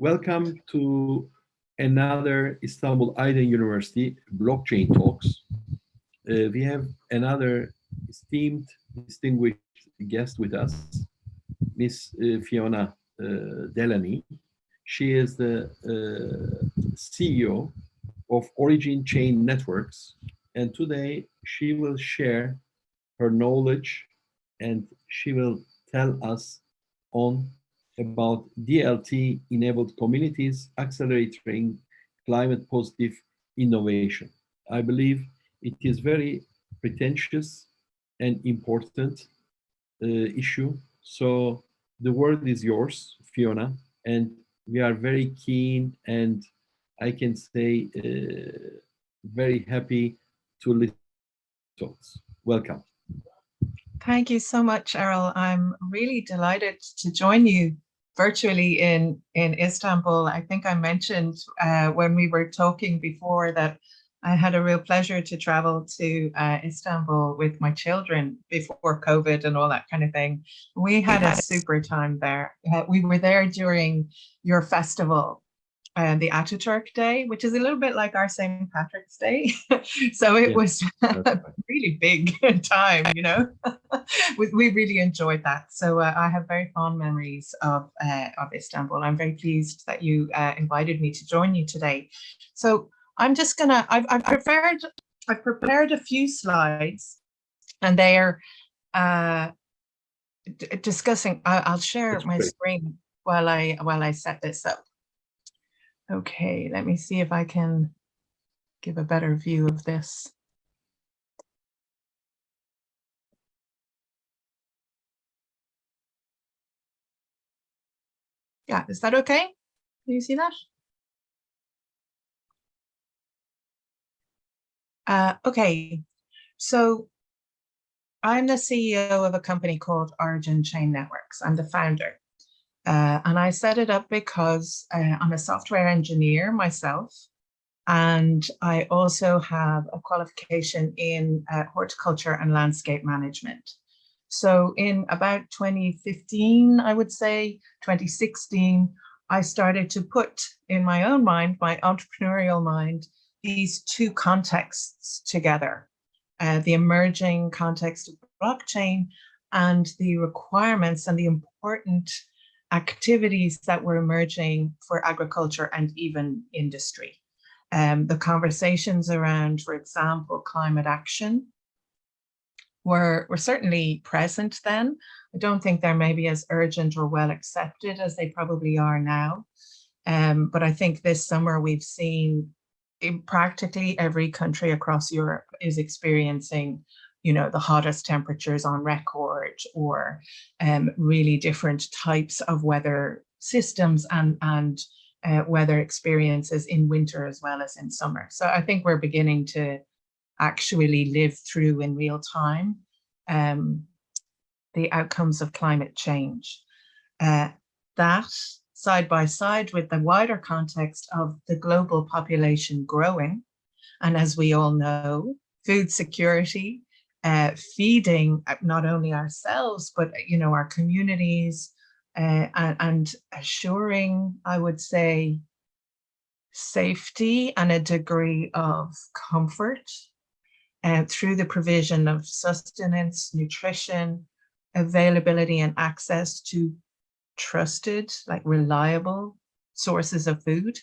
Welcome to another Istanbul Aydın University Blockchain Talks. We have another esteemed, distinguished guest with us, Miss Fiona Delaney. She is the CEO of Origin Chain Networks, and today she will share her knowledge and she will tell us on about DLT enabled communities accelerating climate positive innovation. I believe it is very pretentious and important issue. So the word is yours, Fiona, and we are very keen and I can say very happy to listen to thoughts. Welcome. Thank you so much, Erol. I'm really delighted to join you virtually in Istanbul. I think I mentioned when we were talking before that I had a real pleasure to travel to Istanbul with my children before COVID and all that kind of thing. We had a super time there. We were there during your festival, the Ataturk Day, which is a little bit like our St. Patrick's Day. So it was a really big time, you know. We really enjoyed that. So I have very fond memories of Istanbul. I'm very pleased that you invited me to join you today. So I'm just gonna, I've prepared a few slides, and they're discussing. I'll share my screen while I set this up. Okay, let me see if I can give a better view of this. Yeah, is that okay? Can you see that? Okay, so I'm the CEO of a company called Origin Chain Networks. I'm the founder. And I set it up because I'm a software engineer myself, and I also have a qualification in horticulture and landscape management. So in about 2015, I would say, 2016, I started to put in my own mind, my entrepreneurial mind, these two contexts together, the emerging context of blockchain and the requirements and the important activities that were emerging for agriculture and even industry. The conversations around, for example, climate action were certainly present then. I don't think they're maybe as urgent or well accepted as they probably are now. But I think this summer we've seen in practically every country across Europe is experiencing, you know, the hottest temperatures on record, or really different types of weather systems and weather experiences in winter as well as in summer. So I think we're beginning to actually live through in real time the outcomes of climate change. That side by side with the wider context of the global population growing, and as we all know, food security, feeding not only ourselves, but, you know, our communities, and assuring, I would say, safety and a degree of comfort through the provision of sustenance, nutrition, availability and access to trusted, like reliable sources of food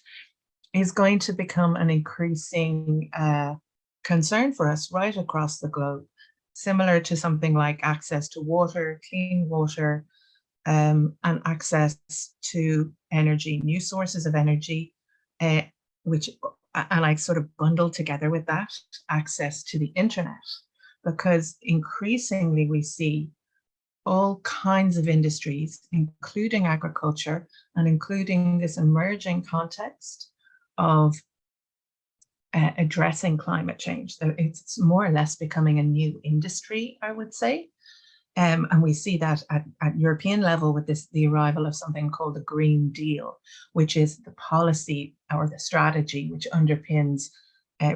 is going to become an increasing concern for us right across the globe, similar to something like access to water, clean water, and access to energy, new sources of energy, which, and I sort of bundle together with that, access to the internet, because increasingly we see all kinds of industries, including agriculture and including this emerging context of addressing climate change. So it's more or less becoming a new industry, I would say. And we see that at European level with the arrival of something called the Green Deal, which is the policy or the strategy which underpins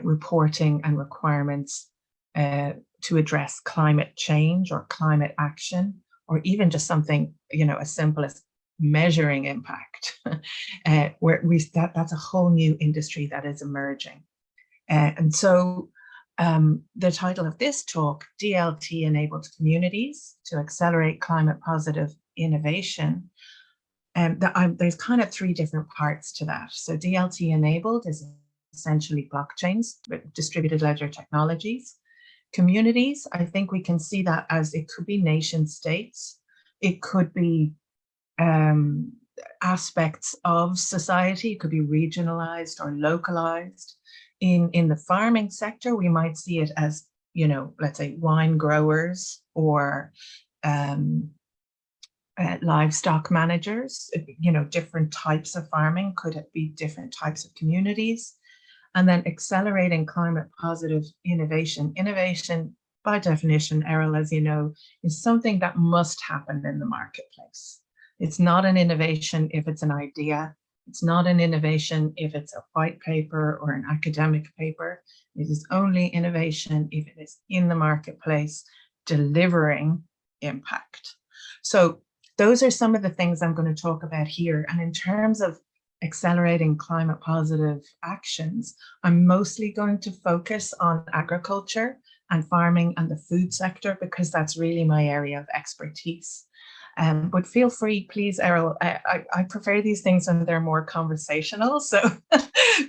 reporting and requirements to address climate change or climate action, or even just something, you know, as simple as measuring impact, where that's a whole new industry that is emerging. And so the title of this talk, DLT-enabled communities to accelerate climate positive innovation. There's kind of three different parts to that. So DLT-enabled is essentially blockchains, distributed ledger technologies. Communities, I think we can see that as it could be nation states, it could be aspects of society, it could be regionalized or localized. In the farming sector, we might see it as, let's say wine growers or livestock managers, different types of farming could be different types of communities. And then accelerating climate positive innovation. Innovation, by definition, Erol, as you know, is something that must happen in the marketplace. It's not an innovation if it's an idea. It's not an innovation if it's a white paper or an academic paper. It is only innovation if it is in the marketplace delivering impact. So those are some of the things I'm going to talk about here. And in terms of accelerating climate positive actions, I'm mostly going to focus on agriculture and farming and the food sector, because that's really my area of expertise. But feel free, please, Erol, I prefer these things when they're more conversational. So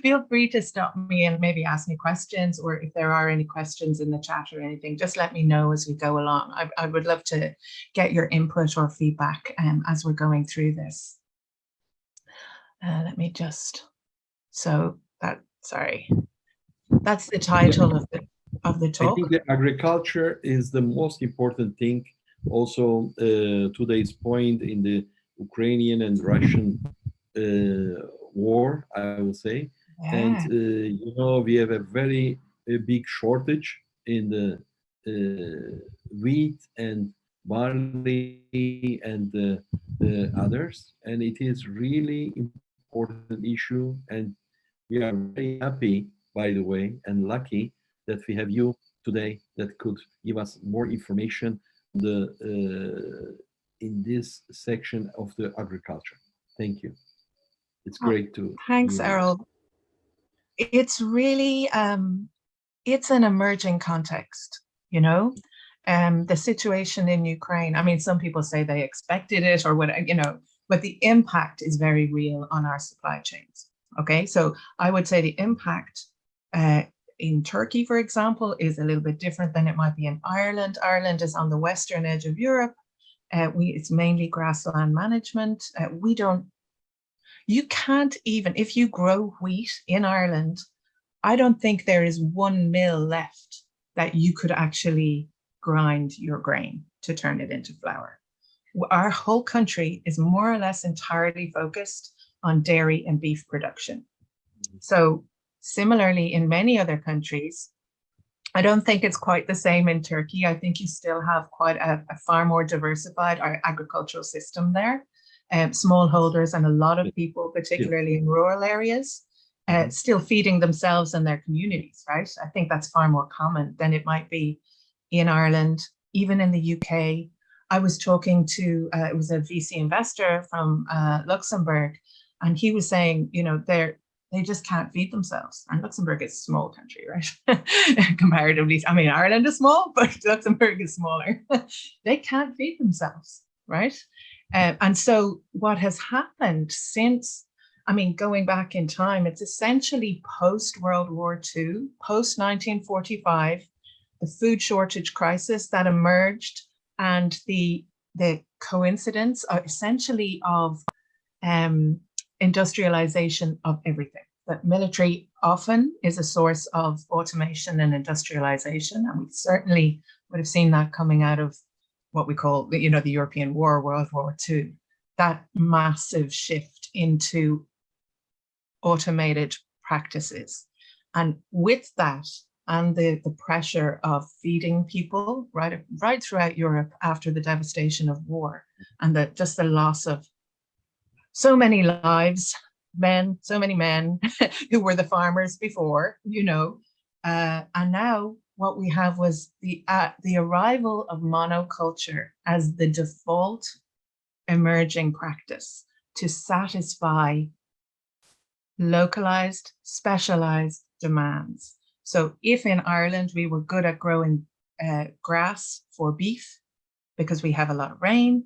feel free to stop me and maybe ask me questions, or if there are any questions in the chat or anything, just let me know as we go along. I would love to get your input or feedback as we're going through this. Let me just, that's the title of the talk. I think that agriculture is the most important thing. Also, today's point in the Ukrainian and Russian war, I would say. Yeah. And, we have a very big shortage in the wheat and barley and the others. And it is really important issue. And we are very happy, by the way, and lucky that we have you today that could give us more information in this section of the agriculture. Thank you. It's great to. Thanks, Erol. It's really it's an emerging context, the situation in Ukraine. I mean, some people say they expected it or what, but the impact is very real on our supply chains. Okay, so I would say the impact in Turkey, for example, is a little bit different than it might be in Ireland. Ireland is on the western edge of Europe. It's mainly grassland management. You can't even, if you grow wheat in Ireland, I don't think there is one mill left that you could actually grind your grain to turn it into flour. Our whole country is more or less entirely focused on dairy and beef production. So similarly, in many other countries, I don't think it's quite the same in Turkey. I think you still have quite a far more diversified agricultural system there. Smallholders and a lot of people, particularly in rural areas, still feeding themselves and their communities, right? I think that's far more common than it might be in Ireland, even in the UK. I was talking to, it was a VC investor from Luxembourg, and he was saying, they just can't feed themselves. And Luxembourg is a small country, right? Comparatively, I mean, Ireland is small, but Luxembourg is smaller. They can't feed themselves, right? And so what has happened since, going back in time, it's essentially post-World War II, post-1945, the food shortage crisis that emerged, and the coincidence essentially of industrialization of everything. That military often is a source of automation and industrialization, and we certainly would have seen that coming out of what we call, the European War, World War II. That massive shift into automated practices, and with that, and the pressure of feeding people right throughout Europe after the devastation of war, and just the loss of so many lives, so many men who were the farmers before, and now what we have was the arrival of monoculture as the default emerging practice to satisfy localized, specialized demands. So if in Ireland we were good at growing grass for beef because we have a lot of rain,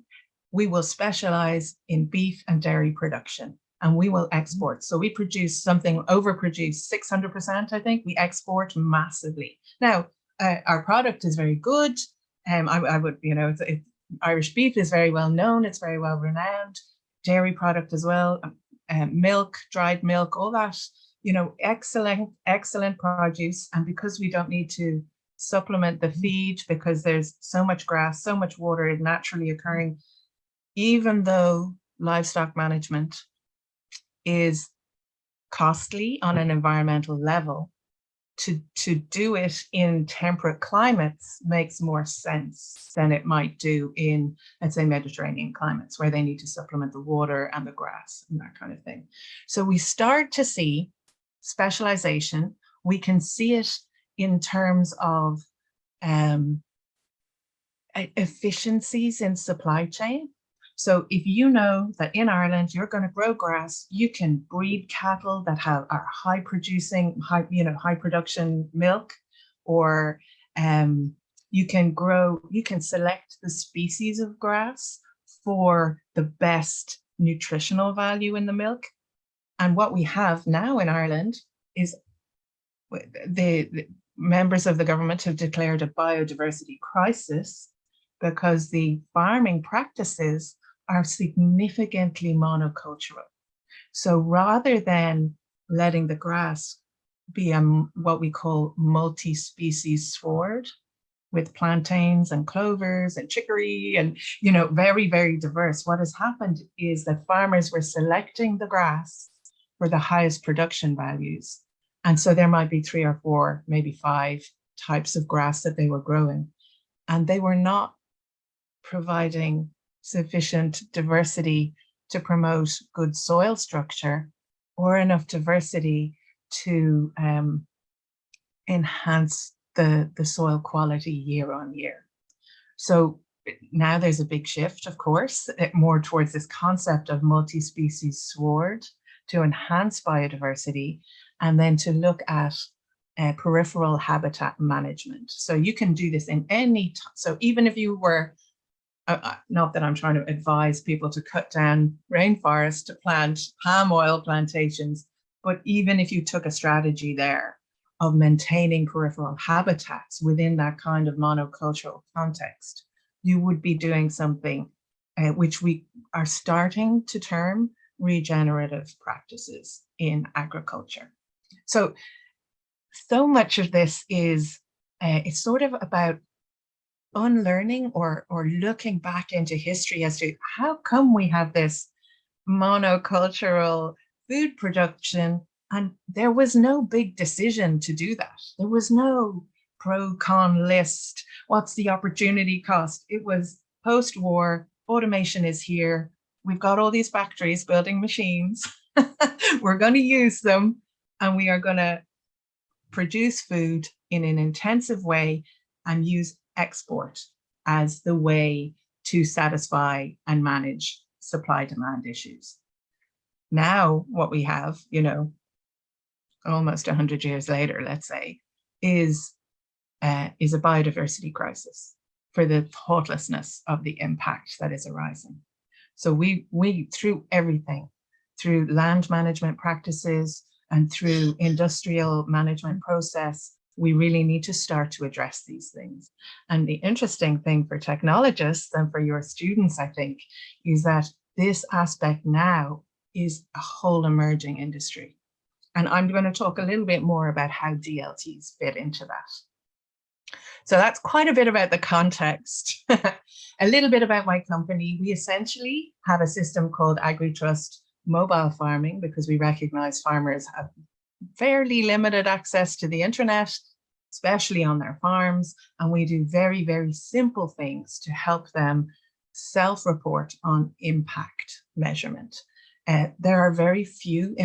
we will specialize in beef and dairy production, and we will export. So we produce something, overproduce 600%, I think. We export massively. Now, our product is very good. I would, Irish beef is very well known. It's very well renowned. Dairy product as well. Milk, dried milk, all that, excellent produce. And because we don't need to supplement the feed, because there's so much grass, so much water naturally occurring, even though livestock management is costly on an environmental level, to do it in temperate climates makes more sense than it might do in, let's say, Mediterranean climates, where they need to supplement the water and the grass and that kind of thing. So we start to see specialization. We can see it in terms of efficiencies in supply chain. So if you know that in Ireland you're going to grow grass, you can breed cattle that are high producing, high production milk, or you can select the species of grass for the best nutritional value in the milk. And what we have now in Ireland is the members of the government have declared a biodiversity crisis because the farming practices are significantly monocultural. So rather than letting the grass be what we call multi-species sward with plantains and clovers and chicory and, very, very diverse, what has happened is that farmers were selecting the grass for the highest production values. And so there might be 3 or 4, maybe 5 types of grass that they were growing. And they were not providing sufficient diversity to promote good soil structure or enough diversity to enhance the soil quality year on year. So now there's a big shift, of course, more towards this concept of multi-species sward to enhance biodiversity, and then to look at peripheral habitat management. So you can do this in any, so even if you were, not that I'm trying to advise people to cut down rainforests to plant palm oil plantations, but even if you took a strategy there of maintaining peripheral habitats within that kind of monocultural context, you would be doing something which we are starting to term regenerative practices in agriculture. So much of this is, it's sort of about unlearning or looking back into history as to how come we have this monocultural food production, and there was no big decision to do that. There was no pro-con list. What's the opportunity cost? It was post-war, automation is here. We've got all these factories building machines. We're going to use them, and we are going to produce food in an intensive way and use export as the way to satisfy and manage supply-demand issues. Now, what we have, almost 100 years later, let's say, is a biodiversity crisis for the thoughtlessness of the impact that is arising. So we through everything, through land management practices and through industrial management process, we really need to start to address these things. And the interesting thing for technologists and for your students, I think, is that this aspect now is a whole emerging industry. And I'm going to talk a little bit more about how DLTs fit into that. So that's quite a bit about the context. A little bit about my company. We essentially have a system called AgriTrust Mobile Farming because we recognize farmers have fairly limited access to the internet, especially on their farms. And we do very, very simple things to help them self-report on impact measurement. There are very few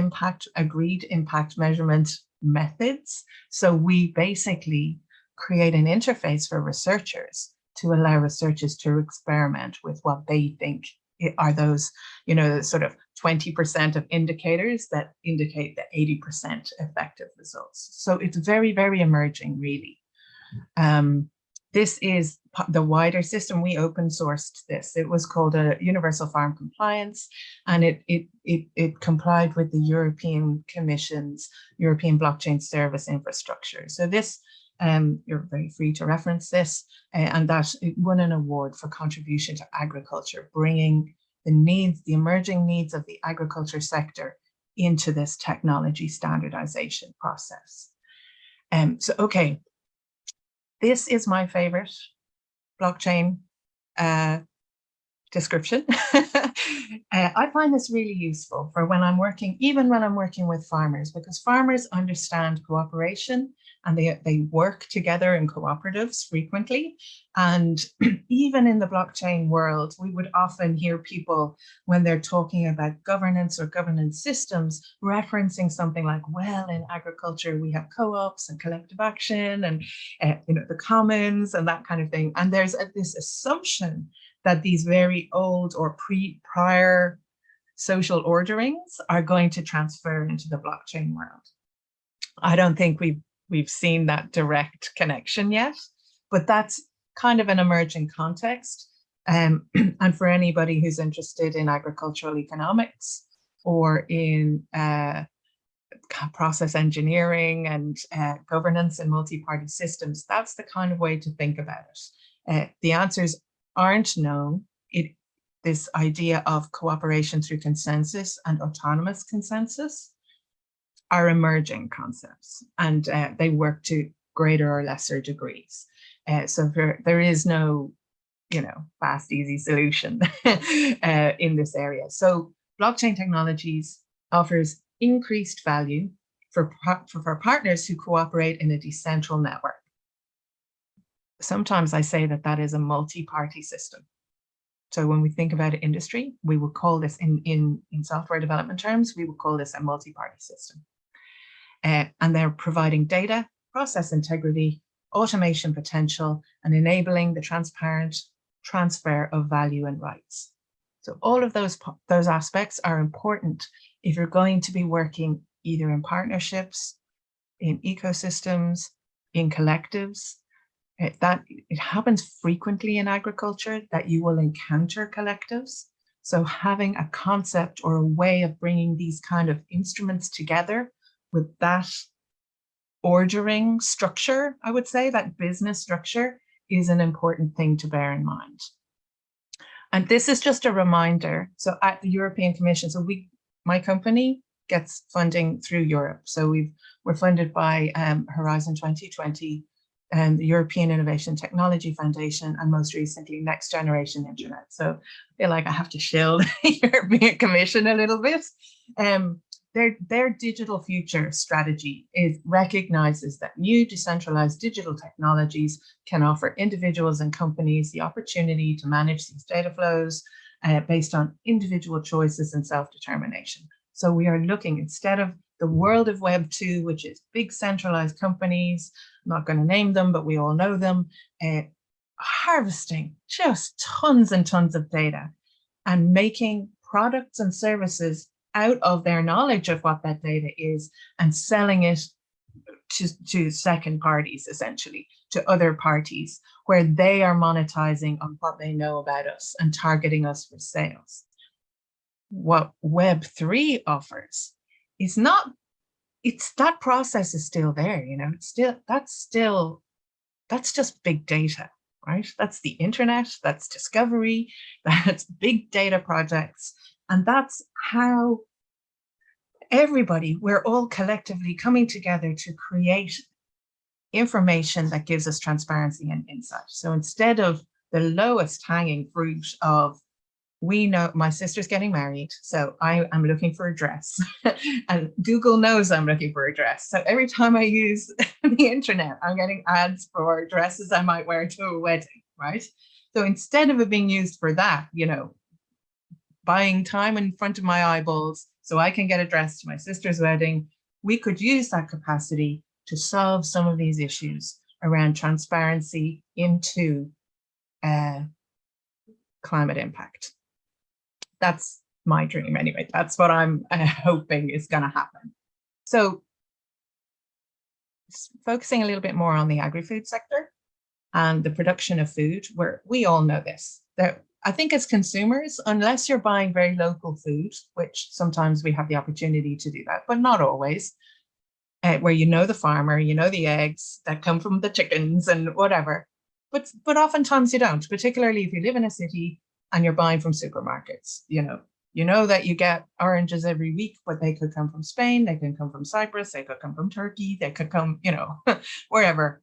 agreed impact measurement methods. So we basically create an interface for researchers to allow researchers to experiment with what they think are those, you know, sort of 20% of indicators that indicate the 80% effective results. So it's very, very emerging, really. This is the wider system. We open sourced this. It was called a Universal Farm Compliance, and it complied with the European Commission's European Blockchain Service Infrastructure. So this, you're very free to reference this, and that it won an award for contribution to agriculture, bringing the needs, the emerging needs of the agriculture sector into this technology standardization process. So, okay. This is my favorite blockchain description. I find this really useful for when I'm working, even when I'm working with farmers, because farmers understand cooperation and they work together in cooperatives frequently. And even in the blockchain world, we would often hear people, when they're talking about governance or governance systems, referencing something like, well, in agriculture, we have co-ops and collective action and you know, the commons and that kind of thing. And there's this assumption that these very old or prior social orderings are going to transfer into the blockchain world. I don't think we've seen that direct connection yet, but that's kind of an emerging context. And for anybody who's interested in agricultural economics or in process engineering and governance and multi-party systems, that's the kind of way to think about it. The answers aren't known. This idea of cooperation through consensus and autonomous consensus are emerging concepts, and they work to greater or lesser degrees. So there is no, you know, fast, easy solution in this area. So blockchain technologies offers increased value for partners who cooperate in a decentral network. Sometimes I say that is a multi-party system. So when we think about industry, we would call this in software development terms, we would call this a multi-party system. And they're providing data, process integrity, automation potential, and enabling the transparent transfer of value and rights. So all of those aspects are important if you're going to be working either in partnerships, in ecosystems, in collectives. That it happens frequently in agriculture that you will encounter collectives. So having a concept or a way of bringing these kind of instruments together with that ordering structure, I would say that business structure is an important thing to bear in mind. And this is just a reminder. So at the European Commission, so my company gets funding through Europe. So we're funded by Horizon 2020 and the European Innovation Technology Foundation, and most recently, Next Generation Internet. So I feel like I have to shield the European Commission a little bit. Their digital future strategy recognizes that new decentralized digital technologies can offer individuals and companies the opportunity to manage these data flows based on individual choices and self-determination. So we are looking, instead of the world of Web 2, which is big centralized companies, I'm not going to name them, but we all know them, harvesting just tons and tons of data and making products and services out of their knowledge of what that data is and selling it to second parties, essentially, to other parties, where they are monetizing on what they know about us and targeting us for sales. What Web3 offers is not, that process is still there, you know, that's just big data, right? That's the internet, that's discovery, that's big data projects. And that's how we're all collectively coming together to create information that gives us transparency and insight. So instead of the lowest hanging fruit of, we know my sister's getting married, so I'm looking for a dress. And Google knows I'm looking for a dress. So every time I use the internet, I'm getting ads for dresses I might wear to a wedding, right? So instead of it being used for that, you know, buying time in front of my eyeballs so I can get a dress to my sister's wedding, we could use that capacity to solve some of these issues around transparency into climate impact. That's my dream anyway. That's what I'm hoping is going to happen. So focusing a little bit more on the agri-food sector and the production of food, where we all know this. That I think as consumers, unless you're buying very local food, which sometimes we have the opportunity to do that, but not always, where you know the farmer, you know the eggs that come from the chickens and whatever. But oftentimes you don't, particularly if you live in a city and you're buying from supermarkets. You know that you get oranges every week, but they could come from Spain, they can come from Cyprus, they could come from Turkey, they could come, wherever.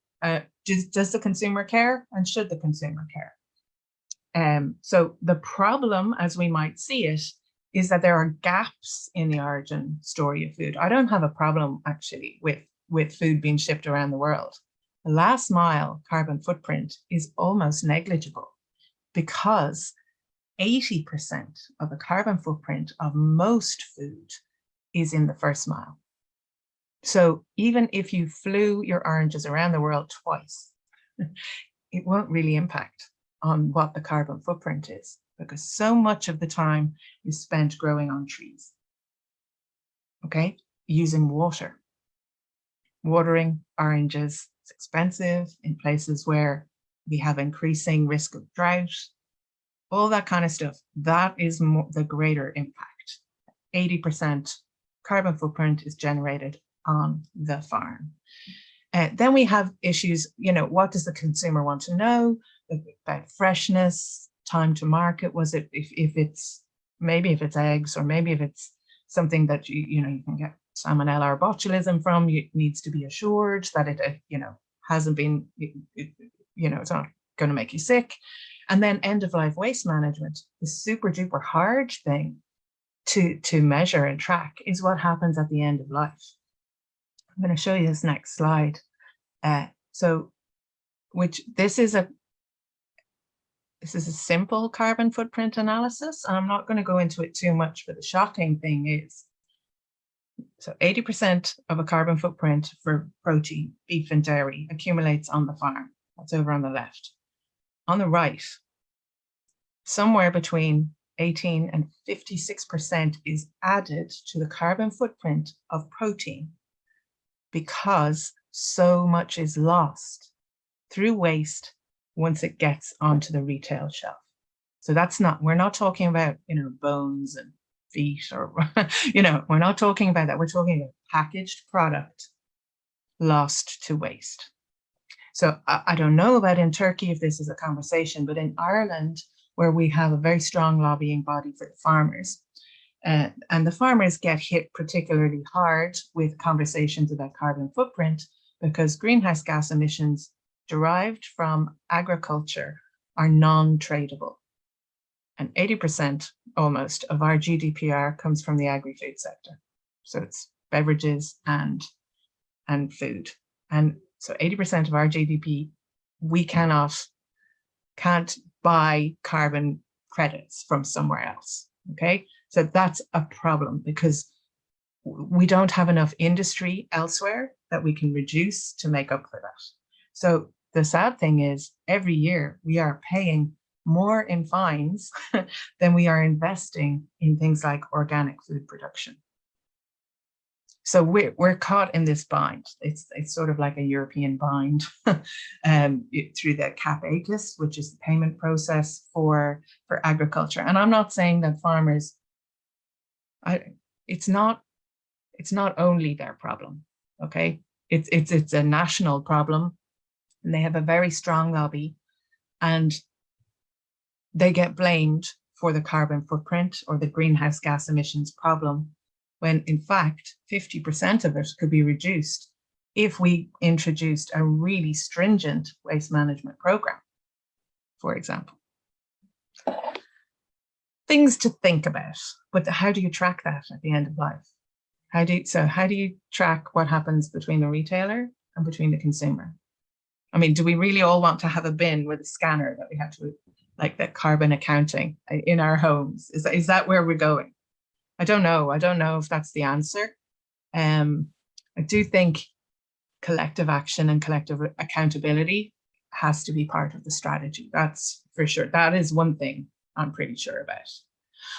Does the consumer care, and should the consumer care? So the problem, as we might see it, is that there are gaps in the origin story of food. I don't have a problem actually with food being shipped around the world. The last mile carbon footprint is almost negligible because 80% of the carbon footprint of most food is in the first mile. So even if you flew your oranges around the world twice, it won't really impact on what the carbon footprint is, because so much of the time is spent growing on trees. Okay, using water. Watering oranges is expensive in places where we have increasing risk of drought, all that kind of stuff. That is the greater impact. 80% carbon footprint is generated on the farm. Then we have issues, what does the consumer want to know about freshness, time to market? Was it, if it's eggs, or maybe if it's something that you can get salmonella or botulism from, it needs to be assured that it hasn't been, it's not going to make you sick. And then end of life waste management, the super duper hard thing to measure and track, is what happens at the end of life. I'm going to show you this next slide. This is a simple carbon footprint analysis. I'm not going to go into it too much, but the shocking thing is, so 80% of a carbon footprint for protein, beef and dairy, accumulates on the farm. That's over on the left. On the right, somewhere between 18 and 56% is added to the carbon footprint of protein, because so much is lost through waste once it gets onto the retail shelf. So we're not talking about, bones and feet, or, we're not talking about that. We're talking about packaged product lost to waste. So I don't know about in Turkey if this is a conversation, but in Ireland, where we have a very strong lobbying body for the farmers, and the farmers get hit particularly hard with conversations about carbon footprint, because greenhouse gas emissions derived from agriculture are non-tradable. And 80% almost of our GDPR comes from the agri-food sector. So it's beverages and food. And so 80% of our GDP, we can't buy carbon credits from somewhere else. Okay, so that's a problem, because we don't have enough industry elsewhere that we can reduce to make up for that. So the sad thing is, every year we are paying more in fines than we are investing in things like organic food production. So we're caught in this bind. It's sort of like a European bind through the CAP ACUS, which is the payment process for agriculture. And I'm not saying that farmers, it's not only their problem. Okay, it's a national problem, and they have a very strong lobby, and they get blamed for the carbon footprint or the greenhouse gas emissions problem, when in fact 50% of it could be reduced if we introduced a really stringent waste management program, for example. Things to think about, but how do you track that at the end of life? How do you track what happens between the retailer and between the consumer? I mean, do we really all want to have a bin with a scanner that we have to, like that carbon accounting in our homes? Is that where we're going? I don't know. I don't know if that's the answer. I do think collective action and collective accountability has to be part of the strategy. That's for sure. That is one thing I'm pretty sure about.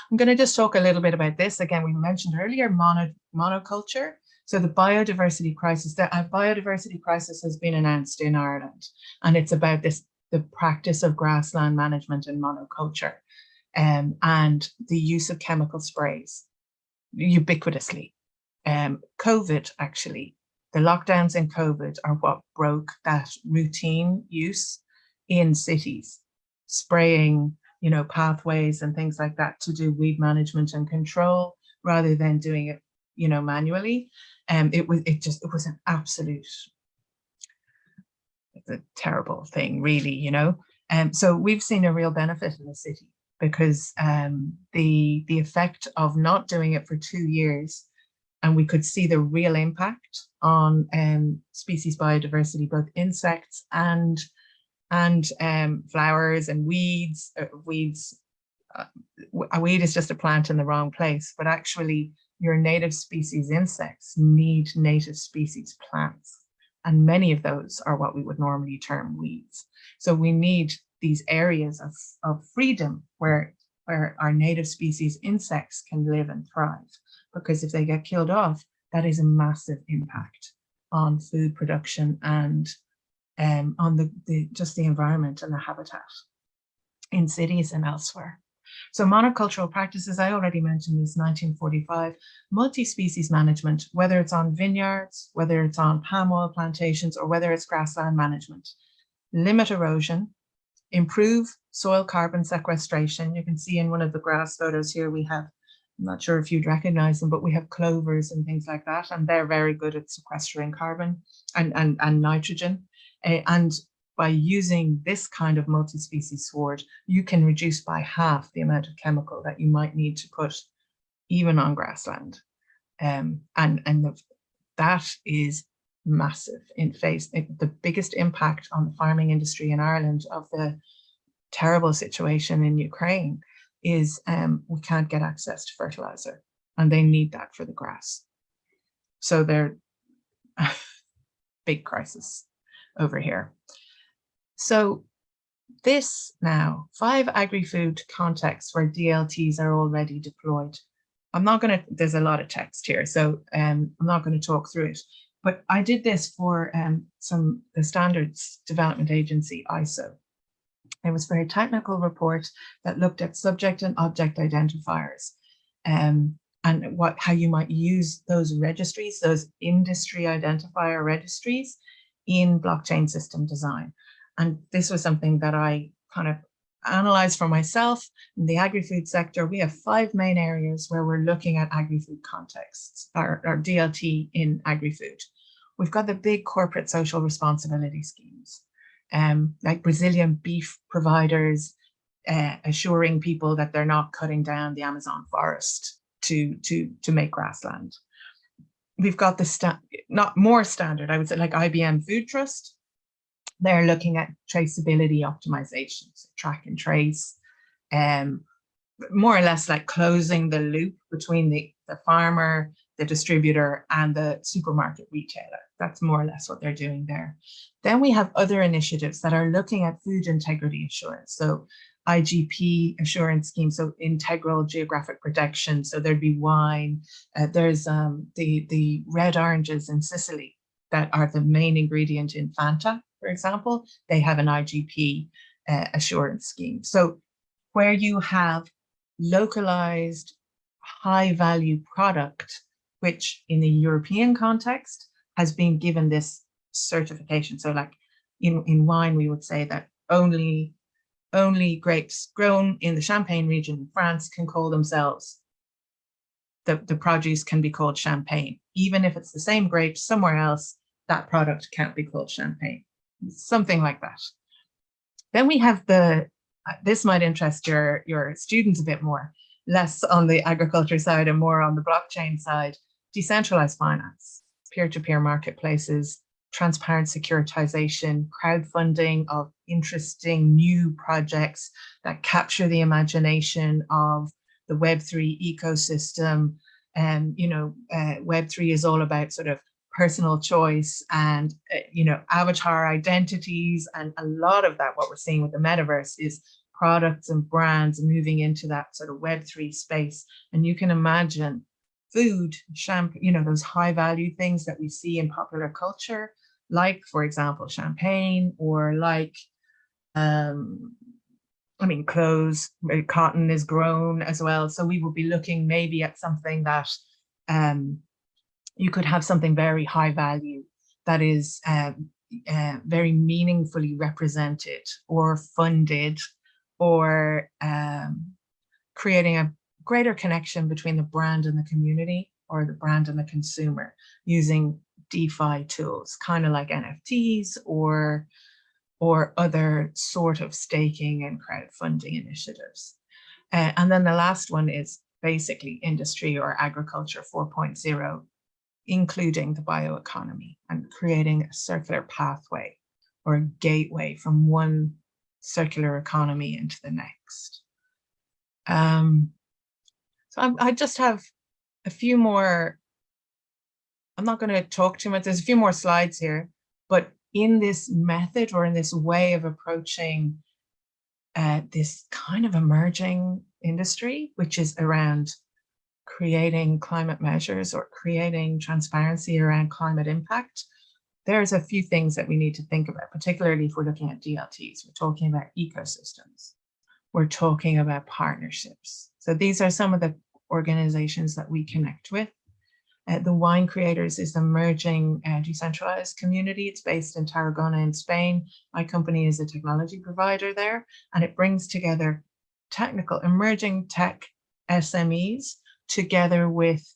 I'm going to just talk a little bit about this. Again, we mentioned earlier monoculture. So the biodiversity crisis, biodiversity crisis has been announced in Ireland, and it's about the practice of grassland management and monoculture, and the use of chemical sprays ubiquitously. COVID, actually, the lockdowns in COVID are what broke that routine use in cities, spraying, pathways and things like that to do weed management and control rather than doing it, manually. It was an absolute, it's a terrible thing, really, So we've seen a real benefit in the city because the effect of not doing it for 2 years, and we could see the real impact on species biodiversity, both insects and flowers and weeds. A weed is just a plant in the wrong place, but actually your native species insects need native species plants, and many of those are what we would normally term weeds. So we need these areas of freedom where our native species insects can live and thrive, because if they get killed off, that is a massive impact on food production and on the environment and the habitat in cities and elsewhere. So monocultural practices, I already mentioned this, 1945, multi-species management, whether it's on vineyards, whether it's on palm oil plantations, or whether it's grassland management. Limit erosion, improve soil carbon sequestration. You can see in one of the grass photos here, we have, I'm not sure if you'd recognize them, but we have clovers and things like that, and they're very good at sequestering carbon and nitrogen. And by using this kind of multi-species sward, you can reduce by half the amount of chemical that you might need to put even on grassland. That is massive the biggest impact on the farming industry in Ireland of the terrible situation in Ukraine is we can't get access to fertilizer, and they need that for the grass. So they're big crisis over here. So this now, 5 agri-food contexts where DLTs are already deployed. There's a lot of text here, so I'm not going to talk through it, but I did this for the Standards Development Agency, ISO. It was for a technical report that looked at subject and object identifiers and how you might use those registries, those industry identifier registries, in blockchain system design. And this was something that I kind of analyzed for myself. In the agri-food sector, we have 5 main areas where we're looking at agri-food contexts, or DLT in agri-food. We've got the big corporate social responsibility schemes, like Brazilian beef providers assuring people that they're not cutting down the Amazon forest to make grassland. We've got the not more standard, I would say, like IBM Food Trust. They're looking at traceability optimization, so track and trace, more or less like closing the loop between the farmer, the distributor, and the supermarket retailer. That's more or less what they're doing there. Then we have other initiatives that are looking at food integrity assurance. So IGP assurance scheme, so integral geographic protection. So there'd be wine. There's the red oranges in Sicily that are the main ingredient in Fanta, for example. They have an IGP assurance scheme. So where you have localized high value product, which in the European context has been given this certification. So like in wine, we would say that only grapes grown in the Champagne region in France can call themselves, the produce can be called champagne. Even if it's the same grapes somewhere else, that product can't be called champagne. Something like that. Then we have this might interest your students a bit more, less on the agriculture side and more on the blockchain side, decentralized finance, peer-to-peer marketplaces, transparent securitization, crowdfunding of interesting new projects that capture the imagination of the Web3 ecosystem. And, Web3 is all about sort of personal choice and, avatar identities. And a lot of that, what we're seeing with the metaverse, is products and brands moving into that sort of Web3 space. And you can imagine food, shampoo, you know, those high value things that we see in popular culture, like, for example, champagne, or like, I mean, clothes, cotton is grown as well. So we will be looking maybe at something that you could have something very high value that is very meaningfully represented or funded, or creating a greater connection between the brand and the community, or the brand and the consumer, using DeFi tools, kind of like NFTs or other sort of staking and crowdfunding initiatives. And then the last one is basically industry or agriculture 4.0, including the bioeconomy, and creating a circular pathway or a gateway from one circular economy into the next. So I just have a few more. I'm not going to talk too much. There's a few more slides here, but in this method, or in this way of approaching this kind of emerging industry, which is around creating climate measures or creating transparency around climate impact, there's a few things that we need to think about, particularly if we're looking at DLTs. We're talking about ecosystems. We're talking about partnerships. So these are some of the organizations that we connect with. The Wine Creators is the emerging decentralized community. It's based in Tarragona in Spain. My company is a technology provider there, and it brings together emerging tech SMEs together with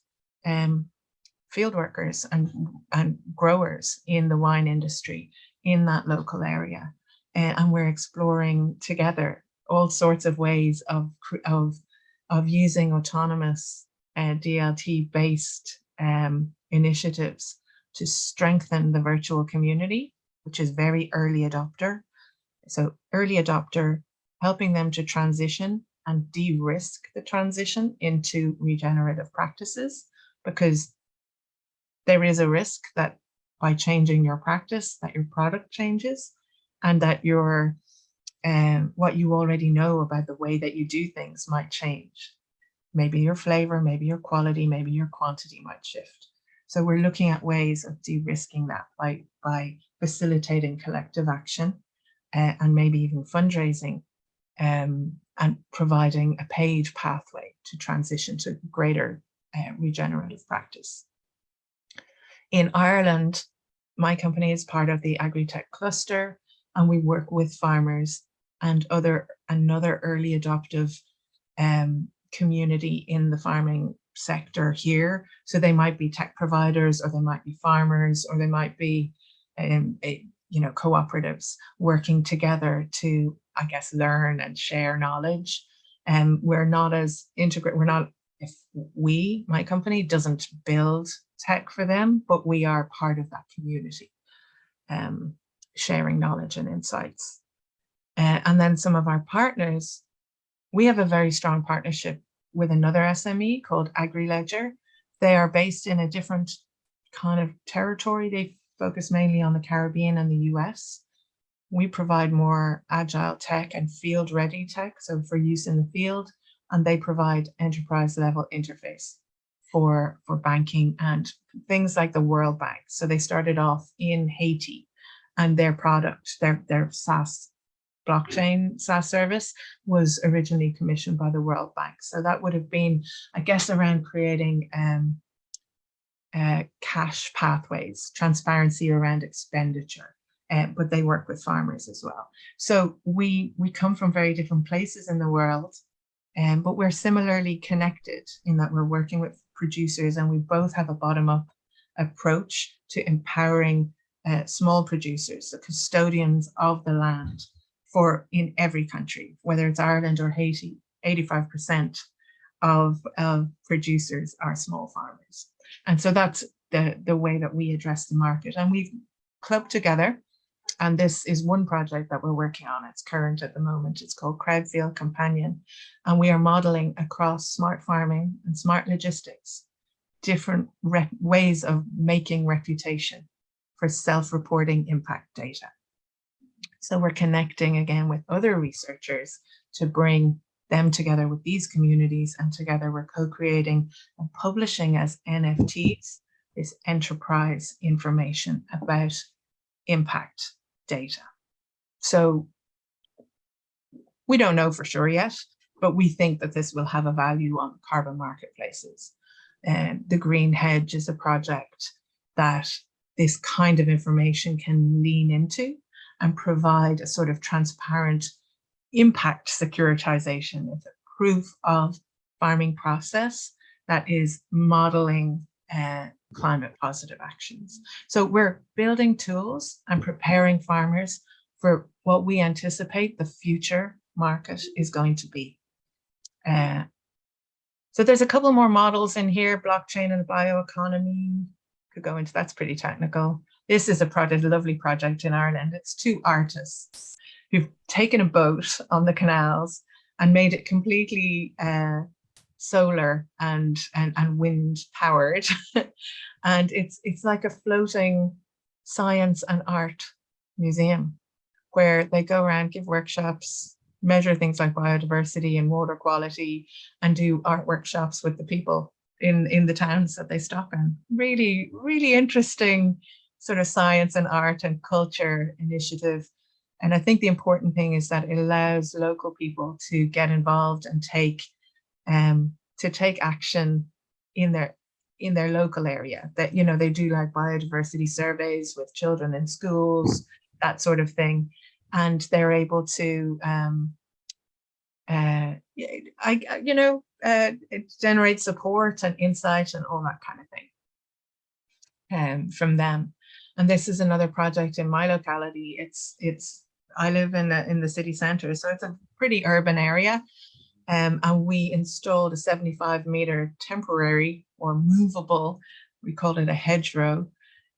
field workers and growers in the wine industry in that local area. And we're exploring together all sorts of ways of using autonomous DLT-based initiatives to strengthen the virtual community, which is very early adopter. So early adopter, helping them to transition and de-risk the transition into regenerative practices, because there is a risk that by changing your practice, that your product changes, and that your what you already know about the way that you do things might change. Maybe your flavor, maybe your quality, maybe your quantity might shift. So we're looking at ways of de-risking that by facilitating collective action and maybe even fundraising, and providing a paid pathway to transition to greater regenerative practice. In Ireland, my company is part of the Agri-Tech cluster, and we work with farmers and another early adoptive community in the farming sector here. So they might be tech providers, or they might be farmers, or they might be cooperatives working together to, I guess, learn and share knowledge. And we're not as integrated. My company doesn't build tech for them, but we are part of that community, sharing knowledge and insights. And then some of our partners, we have a very strong partnership with another SME called AgriLedger. They are based in a different kind of territory. They focus mainly on the Caribbean and the US. We provide more agile tech and field-ready tech, so for use in the field, and they provide enterprise-level interface for banking and things like the World Bank. So they started off in Haiti, and their product, their SaaS blockchain SaaS service was originally commissioned by the World Bank. So that would have been, I guess, around creating cash pathways, transparency around expenditure, but they work with farmers as well. So we come from very different places in the world, but we're similarly connected in that we're working with producers, and we both have a bottom-up approach to empowering small producers, the custodians of the land in every country, whether it's Ireland or Haiti. 85% of producers are small farmers. And so that's the way that we address the market. And we've clubbed together, and this is one project that we're working on. It's current at the moment. It's called Crowdfield Companion. And we are modeling across smart farming and smart logistics, different ways of making reputation for self-reporting impact data. So we're connecting again with other researchers to bring them together with these communities, and together we're co-creating and publishing as NFTs this enterprise information about impact data. So we don't know for sure yet, but we think that this will have a value on carbon marketplaces. And the Green Hedge is a project that this kind of information can lean into and provide a sort of transparent impact securitization with a proof of farming process that is modeling climate positive actions. So we're building tools and preparing farmers for what we anticipate the future market is going to be. So there's a couple more models in here, blockchain and bioeconomy. Could go into, that's pretty technical. This is a project, a lovely project in Ireland. It's two artists who've taken a boat on the canals and made it completely solar and wind powered. And it's like a floating science and art museum where they go around, give workshops, measure things like biodiversity and water quality, and do art workshops with the people in the towns that they stop in. Really, really interesting sort of science and art and culture initiative. And I think the important thing is that it allows local people to get involved and take action in their local area. That, you know, they do like biodiversity surveys with children in schools, that sort of thing, and they're able to generate support and insight and all that kind of thing from them. And this is another project in my locality. I live in the city centre, so it's a pretty urban area. And we installed a 75-meter temporary or movable, we called it a hedgerow,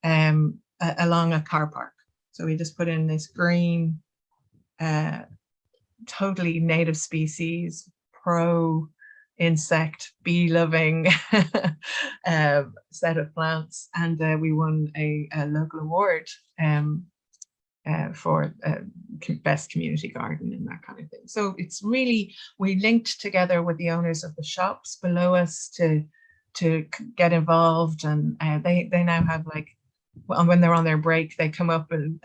along a car park. So we just put in this green, totally native species, pro-insect, bee-loving set of plants. And we won a local award for best community garden and that kind of thing. So it's really, we linked together with the owners of the shops below us to get involved, and they now have, like, when they're on their break, they come up and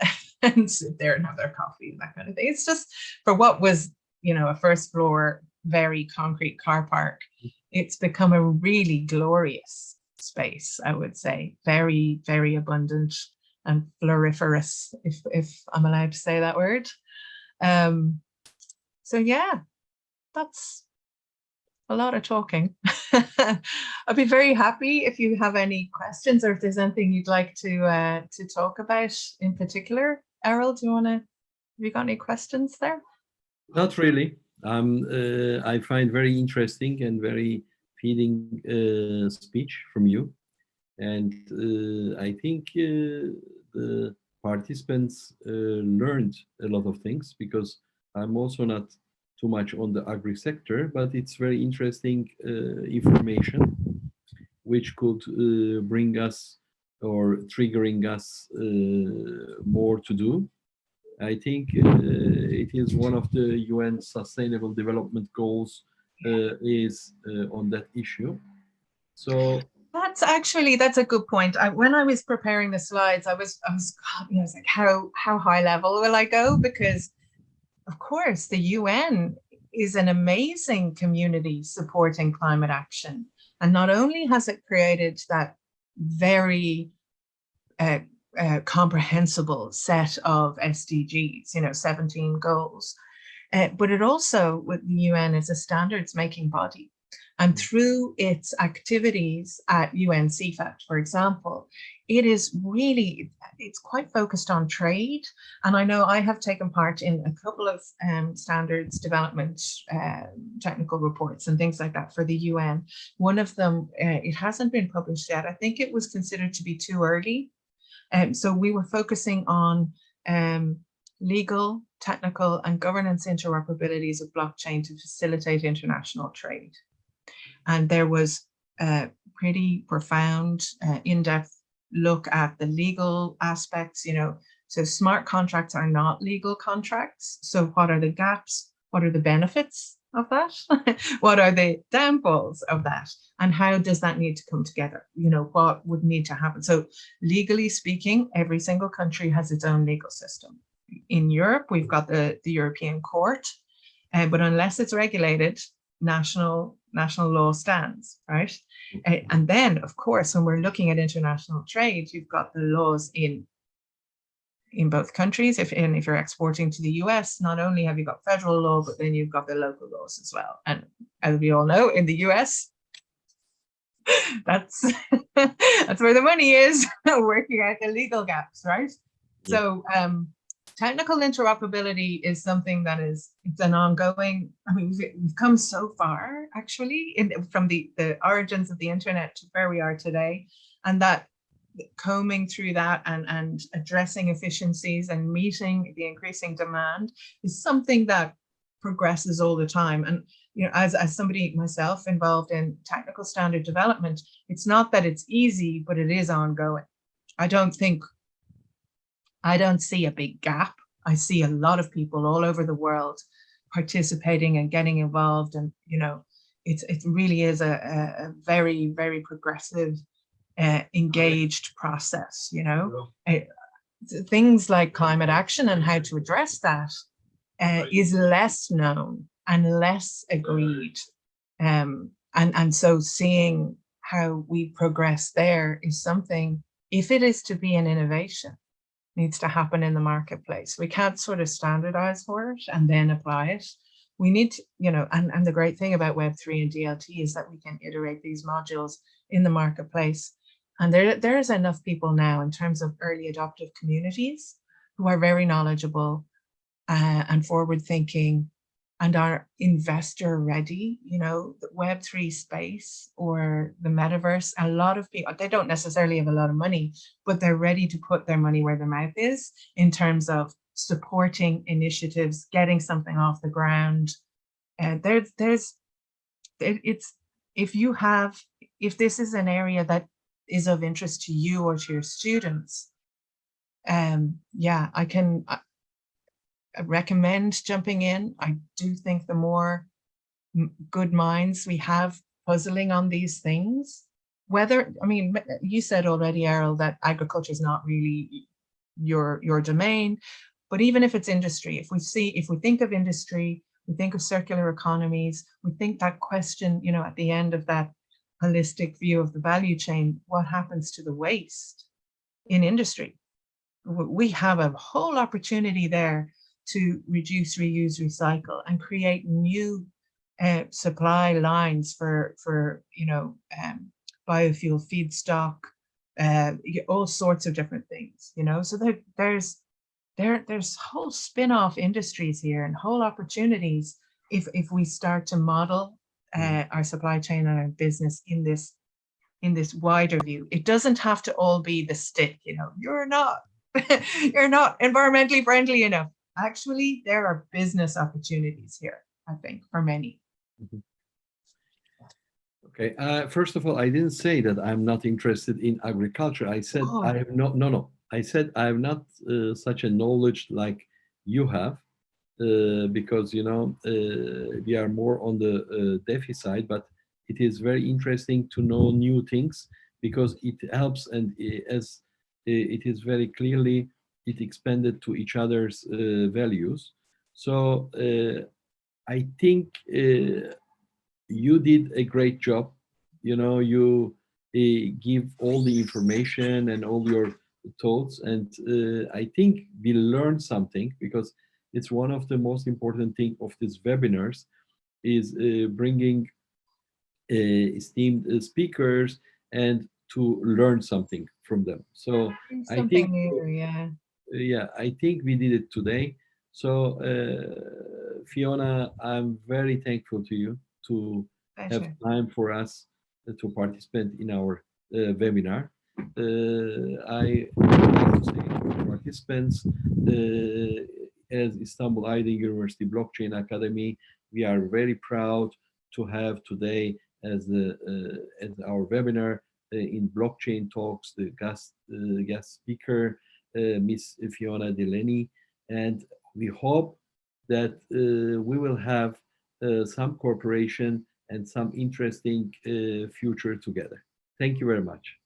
sit there and have their coffee and that kind of thing. It's just, for what was, you know, a first floor, very concrete car park, it's become a really glorious space, I would say. Very, very abundant and floriferous, if I'm allowed to say that word. So yeah, that's a lot of talking. I'd be very happy if you have any questions, or if there's anything you'd like to talk about in particular. Erol, do you want to, have you got any questions there? Not really. I find very interesting and very feeding speech from you. And I think the participants learned a lot of things, because I'm also not too much on the agri sector, but it's very interesting information which could bring us or triggering us more to do. I think it is one of the UN Sustainable Development Goals is on that issue. So that's a good point. When I was preparing the slides, I was like, how high level will I go? Because of course the UN is an amazing community supporting climate action, and not only has it created that very comprehensible set of SDGs, 17 goals, but it also, with the UN, is a standards making body. And through its activities at UN CFAT, for example, it's quite focused on trade. And I know I have taken part in a couple of standards development technical reports and things like that for the UN. One of them, it hasn't been published yet. I think it was considered to be too early. So we were focusing on legal, technical, and governance interoperabilities of blockchain to facilitate international trade. And there was a pretty profound, in-depth look at the legal aspects, So smart contracts are not legal contracts. So what are the gaps? What are the benefits of that? What are the downfalls of that? And how does that need to come together? You know, what would need to happen? So legally speaking, every single country has its own legal system. In Europe, we've got the European Court, but unless it's regulated, national law stands, right? And then, of course, when we're looking at international trade, you've got the laws in both countries. If you're exporting to the US, not only have you got federal law, but then you've got the local laws as well. And as we all know, in the US, that's that's where the money is, working out the legal gaps, right? Yeah. So technical interoperability is something that it's an ongoing. I mean, we've come so far actually from the origins of the internet to where we are today, and that combing through that and addressing efficiencies and meeting the increasing demand is something that progresses all the time. And you know, as somebody myself involved in technical standard development, it's not that it's easy, but it is ongoing. I don't see a big gap. I see a lot of people all over the world participating and getting involved, and you know, it really is a very, very progressive, engaged process. You know, things like climate action and how to address that is less known and less agreed, and so seeing how we progress there is something, if it is to be an innovation, needs to happen in the marketplace. We can't sort of standardize for it and then apply it. We need to, you know, and the great thing about Web3 and DLT is that we can iterate these modules in the marketplace. And there's enough people now in terms of early adoptive communities who are very knowledgeable and forward thinking and are investor ready. You know, the Web3 space or the metaverse, a lot of people, they don't necessarily have a lot of money, but they're ready to put their money where their mouth is in terms of supporting initiatives, getting something off the ground. And if this is an area that is of interest to you or to your students, yeah, I recommend jumping in. I do think the more good minds we have puzzling on these things, whether, I mean, you said already, Erol, that agriculture is not really your domain, but even if it's industry, if we think of industry, we think of circular economies, we think that question, you know, at the end of that holistic view of the value chain, what happens to the waste in industry? We have a whole opportunity there to reduce, reuse, recycle, and create new supply lines for you know, biofuel feedstock, all sorts of different things. You know, so there's whole spin-off industries here and whole opportunities if we start to model our supply chain and our business in this wider view. It doesn't have to all be the stick. You know, you're not environmentally friendly enough. Actually, there are business opportunities here, I think, for many. Okay. First of all, I didn't say that I'm not interested in agriculture. I said I have no. I said I have not such a knowledge like you have, because you know we are more on the DeFi side. But it is very interesting to know new things because it helps, and as it is very clearly, it expanded to each other's values. So I think you did a great job. You know, you give all the information and all your thoughts, and I think we learned something, because it's one of the most important thing of these webinars is bringing esteemed speakers and to learn something from them. So I think new, yeah. Yeah, I think we did it today. So Fiona, I'm very thankful to you to have time for us to participate in our webinar. I would like to say to participants, as Istanbul Aydın University Blockchain Academy, we are very proud to have today as our webinar in blockchain talks the guest speaker, Miss Fiona Delaney, and we hope that we will have some cooperation and some interesting future together. Thank you very much.